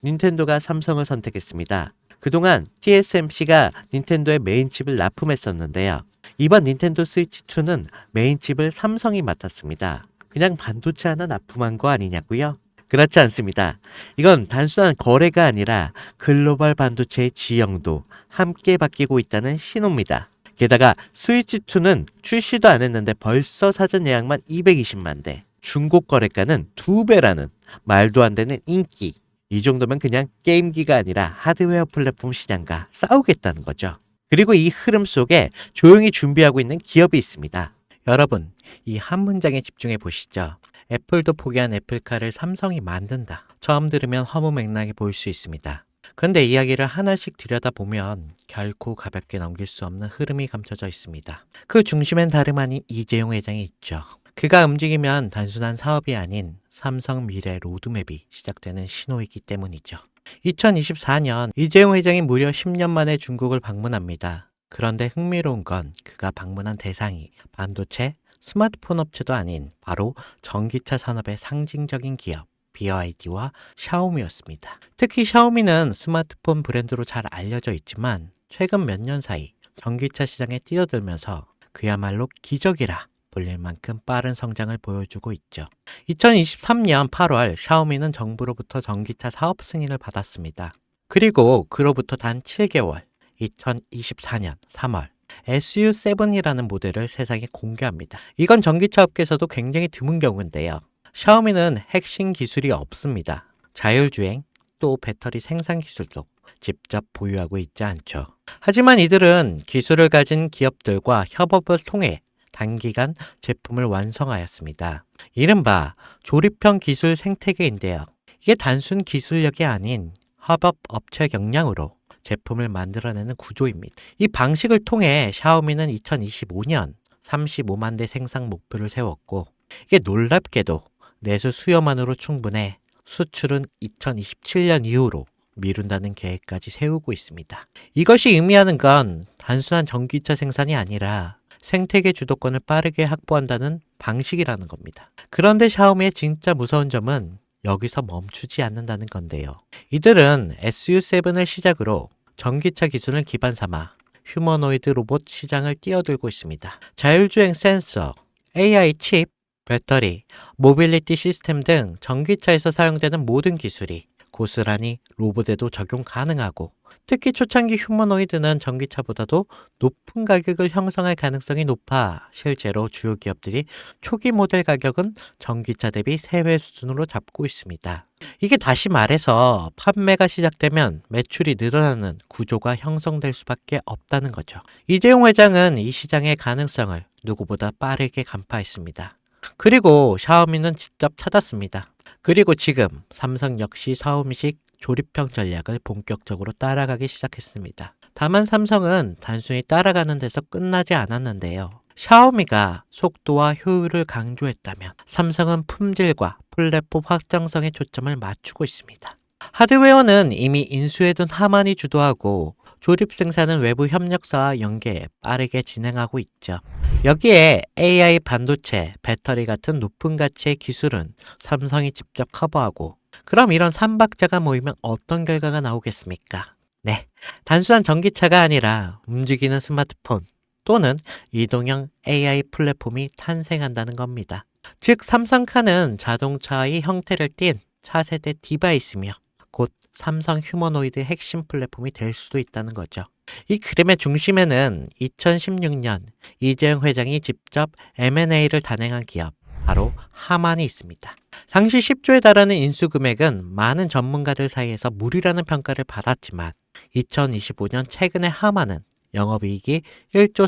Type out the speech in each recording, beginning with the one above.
닌텐도가 삼성을 선택했습니다. 그동안 TSMC가 닌텐도의 메인 칩을 납품했었는데요. 이번 닌텐도 스위치2는 메인 칩을 삼성이 맡았습니다. 그냥 반도체 하나 납품한 거 아니냐고요? 그렇지 않습니다. 이건 단순한 거래가 아니라 글로벌 반도체의 지형도 함께 바뀌고 있다는 신호입니다. 게다가 스위치2는 출시도 안 했는데 벌써 사전 예약만 220만 대, 중고 거래가는 2배라는 말도 안 되는 인기. 이 정도면 그냥 게임기가 아니라 하드웨어 플랫폼 시장과 싸우겠다는 거죠. 그리고 이 흐름 속에 조용히 준비하고 있는 기업이 있습니다. 여러분, 이 한 문장에 집중해 보시죠. 애플도 포기한 애플카를 삼성이 만든다. 처음 들으면 허무맹랑해 보일 수 있습니다. 근데 이야기를 하나씩 들여다보면 결코 가볍게 넘길 수 없는 흐름이 감춰져 있습니다. 그 중심엔 다름 아닌 이재용 회장이 있죠. 그가 움직이면 단순한 사업이 아닌 삼성 미래 로드맵이 시작되는 신호이기 때문이죠. 2024년 이재용 회장이 무려 10년 만에 중국을 방문합니다. 그런데 흥미로운 건 그가 방문한 대상이 반도체, 스마트폰 업체도 아닌 바로 전기차 산업의 상징적인 기업 BYD와 샤오미였습니다. 특히 샤오미는 스마트폰 브랜드로 잘 알려져 있지만 최근 몇 년 사이 전기차 시장에 뛰어들면서 그야말로 기적이라 불릴 만큼 빠른 성장을 보여주고 있죠. 2023년 8월 샤오미는 정부로부터 전기차 사업 승인을 받았습니다. 그리고 그로부터 단 7개월, 2024년 3월 SU7이라는 모델을 세상에 공개합니다. 이건 전기차 업계에서도 굉장히 드문 경우인데요. 샤오미는 핵심 기술이 없습니다. 자율주행, 또 배터리 생산 기술도 직접 보유하고 있지 않죠. 하지만 이들은 기술을 가진 기업들과 협업을 통해 단기간 제품을 완성하였습니다. 이른바 조립형 기술 생태계인데요. 이게 단순 기술력이 아닌 협업 업체 역량으로 제품을 만들어내는 구조입니다. 이 방식을 통해 샤오미는 2025년 35만 대 생산 목표를 세웠고 이게 놀랍게도 내수 수요만으로 충분해 수출은 2027년 이후로 미룬다는 계획까지 세우고 있습니다. 이것이 의미하는 건 단순한 전기차 생산이 아니라 생태계 주도권을 빠르게 확보한다는 방식이라는 겁니다. 그런데 샤오미의 진짜 무서운 점은 여기서 멈추지 않는다는 건데요. 이들은 SU7을 시작으로 전기차 기술을 기반 삼아 휴머노이드 로봇 시장을 뛰어들고 있습니다. 자율주행 센서, AI 칩, 배터리, 모빌리티 시스템 등 전기차에서 사용되는 모든 기술이 고스란히 로봇에도 적용 가능하고 특히 초창기 휴머노이드는 전기차보다도 높은 가격을 형성할 가능성이 높아 실제로 주요 기업들이 초기 모델 가격은 전기차 대비 3배 수준으로 잡고 있습니다. 이게 다시 말해서 판매가 시작되면 매출이 늘어나는 구조가 형성될 수밖에 없다는 거죠. 이재용 회장은 이 시장의 가능성을 누구보다 빠르게 간파했습니다. 그리고 샤오미는 직접 찾았습니다. 그리고 지금 삼성 역시 샤오미식 조립형 전략을 본격적으로 따라가기 시작했습니다. 다만 삼성은 단순히 따라가는 데서 끝나지 않았는데요. 샤오미가 속도와 효율을 강조했다면 삼성은 품질과 플랫폼 확장성에 초점을 맞추고 있습니다. 하드웨어는 이미 인수해둔 하만이 주도하고 조립 생산은 외부 협력사와 연계 빠르게 진행하고 있죠. 여기에 AI 반도체, 배터리 같은 높은 가치의 기술은 삼성이 직접 커버하고 그럼 이런 삼박자가 모이면 어떤 결과가 나오겠습니까? 네, 단순한 전기차가 아니라 움직이는 스마트폰 또는 이동형 AI 플랫폼이 탄생한다는 겁니다. 즉 삼성카는 자동차의 형태를 띤 차세대 디바이스며 곧 삼성 휴머노이드 핵심 플랫폼이 될 수도 있다는 거죠. 이 그림의 중심에는 2016년 이재용 회장이 직접 M&A를 단행한 기업, 바로 하만이 있습니다. 당시 10조에 달하는 인수 금액은 많은 전문가들 사이에서 무리라는 평가를 받았지만 2025년 최근에 하만은 영업이익이 1조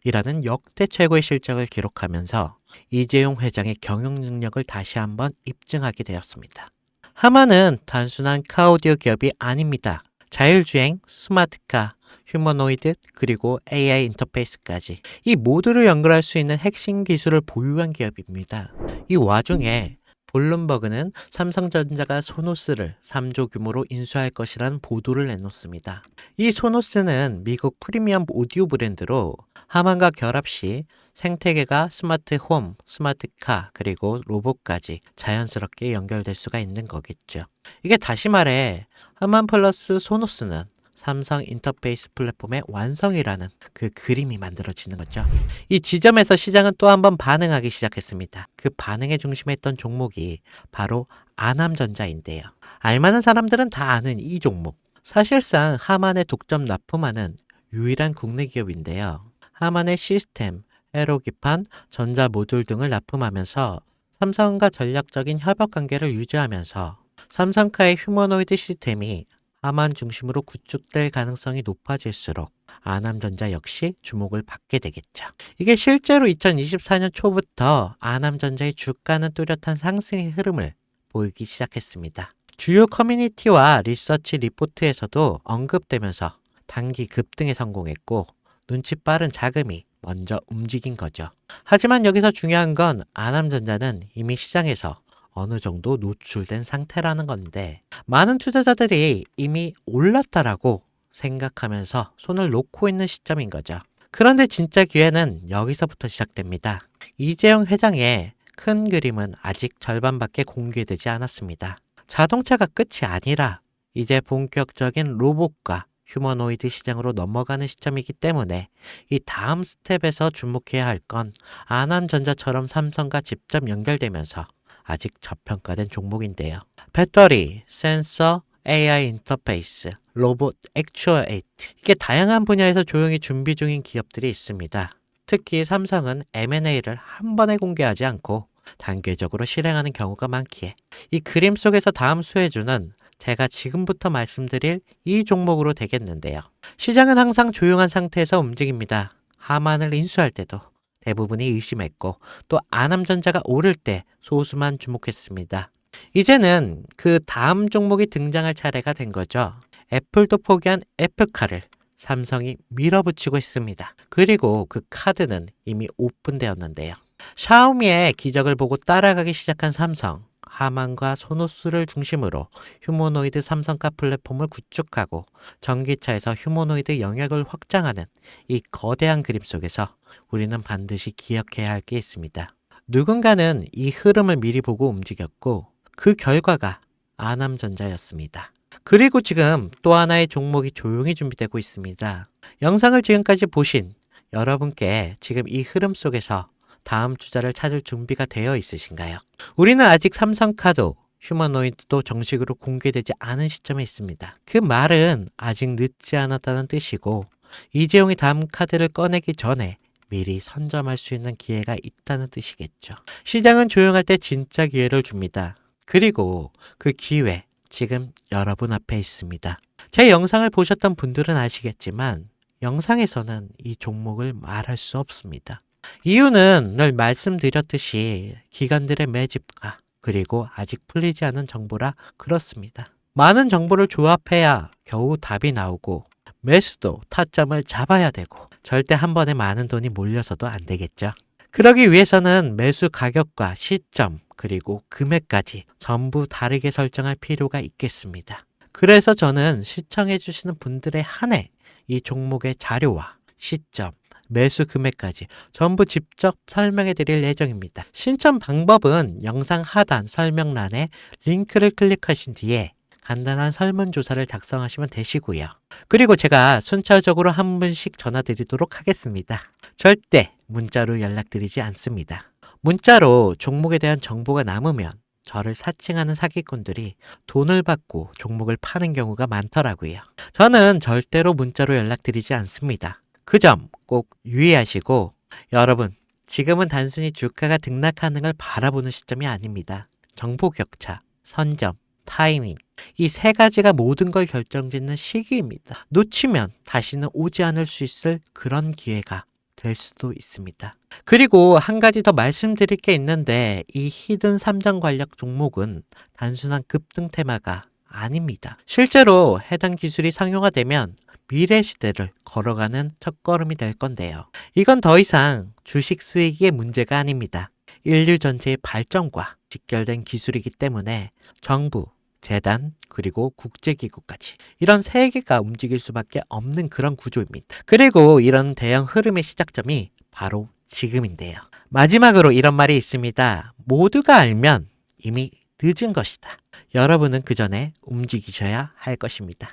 3천억이라는 역대 최고의 실적을 기록하면서 이재용 회장의 경영 능력을 다시 한번 입증하게 되었습니다. 하만은 단순한 카오디오 기업이 아닙니다. 자율주행, 스마트카, 휴머노이드, 그리고 AI 인터페이스까지 이 모두를 연결할 수 있는 핵심 기술을 보유한 기업입니다. 이 와중에 블룸버그는 삼성전자가 소노스를 3조 규모로 인수할 것이라는 보도를 내놓습니다. 이 소노스는 미국 프리미엄 오디오 브랜드로 하만과 결합 시 생태계가 스마트 홈, 스마트 카, 그리고 로봇까지 자연스럽게 연결될 수가 있는 거겠죠. 이게 다시 말해 하만 플러스 소노스는 삼성 인터페이스 플랫폼의 완성이라는 그 그림이 만들어지는 거죠. 이 지점에서 시장은 또 한 번 반응하기 시작했습니다. 그 반응의 중심에 있던 종목이 바로 아남전자인데요. 알만한 사람들은 다 아는 이 종목. 사실상 하만에 독점 납품하는 유일한 국내 기업인데요. 하만의 시스템, 에로기판, 전자 모듈 등을 납품하면서 삼성과 전략적인 협업 관계를 유지하면서 삼성카의 휴머노이드 시스템이 하만 중심으로 구축될 가능성이 높아질수록 아남전자 역시 주목을 받게 되겠죠. 이게 실제로 2024년 초부터 아남전자의 주가는 뚜렷한 상승의 흐름을 보이기 시작했습니다. 주요 커뮤니티와 리서치 리포트에서도 언급되면서 단기 급등에 성공했고 눈치 빠른 자금이 먼저 움직인 거죠. 하지만 여기서 중요한 건 아남전자는 이미 시장에서 어느 정도 노출된 상태라는 건데 많은 투자자들이 이미 올랐다라고 생각하면서 손을 놓고 있는 시점인 거죠. 그런데 진짜 기회는 여기서부터 시작됩니다. 이재용 회장의 큰 그림은 아직 절반밖에 공개되지 않았습니다. 자동차가 끝이 아니라 이제 본격적인 로봇과 휴머노이드 시장으로 넘어가는 시점이기 때문에 이 다음 스텝에서 주목해야 할 건 아남전자처럼 삼성과 직접 연결되면서 아직 저평가된 종목인데요. 배터리, 센서, AI 인터페이스, 로봇, 액추어에이트 이게 다양한 분야에서 조용히 준비 중인 기업들이 있습니다. 특히 삼성은 M&A를 한 번에 공개하지 않고 단계적으로 실행하는 경우가 많기에 이 그림 속에서 다음 수혜주는 제가 지금부터 말씀드릴 이 종목으로 되겠는데요. 시장은 항상 조용한 상태에서 움직입니다. 하만을 인수할 때도 대부분이 의심했고 또 아남전자가 오를 때 소수만 주목했습니다. 이제는 그 다음 종목이 등장할 차례가 된 거죠. 애플도 포기한 애플카를 삼성이 밀어붙이고 있습니다. 그리고 그 카드는 이미 오픈되었는데요. 샤오미의 기적을 보고 따라가기 시작한 삼성, 하만과 소노스를 중심으로 휴머노이드 삼성카 플랫폼을 구축하고 전기차에서 휴머노이드 영역을 확장하는 이 거대한 그림 속에서 우리는 반드시 기억해야 할 게 있습니다. 누군가는 이 흐름을 미리 보고 움직였고 그 결과가 아남전자였습니다. 그리고 지금 또 하나의 종목이 조용히 준비되고 있습니다. 영상을 지금까지 보신 여러분께 지금 이 흐름 속에서 다음 투자를 찾을 준비가 되어 있으신가요? 우리는 아직 삼성카도 휴머노이드도 정식으로 공개되지 않은 시점에 있습니다. 그 말은 아직 늦지 않았다는 뜻이고 이재용이 다음 카드를 꺼내기 전에 미리 선점할 수 있는 기회가 있다는 뜻이겠죠. 시장은 조용할 때 진짜 기회를 줍니다. 그리고 그 기회 지금 여러분 앞에 있습니다. 제 영상을 보셨던 분들은 아시겠지만 영상에서는 이 종목을 말할 수 없습니다. 이유는 늘 말씀드렸듯이 기관들의 매집과 그리고 아직 풀리지 않은 정보라 그렇습니다. 많은 정보를 조합해야 겨우 답이 나오고 매수도 타점을 잡아야 되고 절대 한 번에 많은 돈이 몰려서도 안 되겠죠. 그러기 위해서는 매수 가격과 시점 그리고 금액까지 전부 다르게 설정할 필요가 있겠습니다. 그래서 저는 시청해 주시는 분들의 한해 이 종목의 자료와 시점 매수 금액까지 전부 직접 설명해 드릴 예정입니다. 신청 방법은 영상 하단 설명란에 링크를 클릭하신 뒤에 간단한 설문조사를 작성하시면 되시고요. 그리고 제가 순차적으로 한 분씩 전화 드리도록 하겠습니다. 절대 문자로 연락드리지 않습니다. 문자로 종목에 대한 정보가 남으면 저를 사칭하는 사기꾼들이 돈을 받고 종목을 파는 경우가 많더라고요. 저는 절대로 문자로 연락드리지 않습니다. 그 점 꼭 유의하시고 여러분 지금은 단순히 주가가 등락하는 걸 바라보는 시점이 아닙니다. 정보 격차, 선점, 타이밍 이 세 가지가 모든 걸 결정짓는 시기입니다. 놓치면 다시는 오지 않을 수 있을 그런 기회가 될 수도 있습니다. 그리고 한 가지 더 말씀드릴 게 있는데 이 히든 삼정 관련 종목은 단순한 급등 테마가 아닙니다. 실제로 해당 기술이 상용화되면 미래 시대를 걸어가는 첫걸음이 될 건데요. 이건 더 이상 주식 수익의 문제가 아닙니다. 인류 전체의 발전과 직결된 기술이기 때문에 정부, 재단, 그리고 국제기구까지 이런 세 개가 움직일 수밖에 없는 그런 구조입니다. 그리고 이런 대형 흐름의 시작점이 바로 지금인데요. 마지막으로 이런 말이 있습니다. 모두가 알면 이미 늦은 것이다. 여러분은 그 전에 움직이셔야 할 것입니다.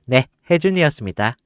네, 혜준이었습니다.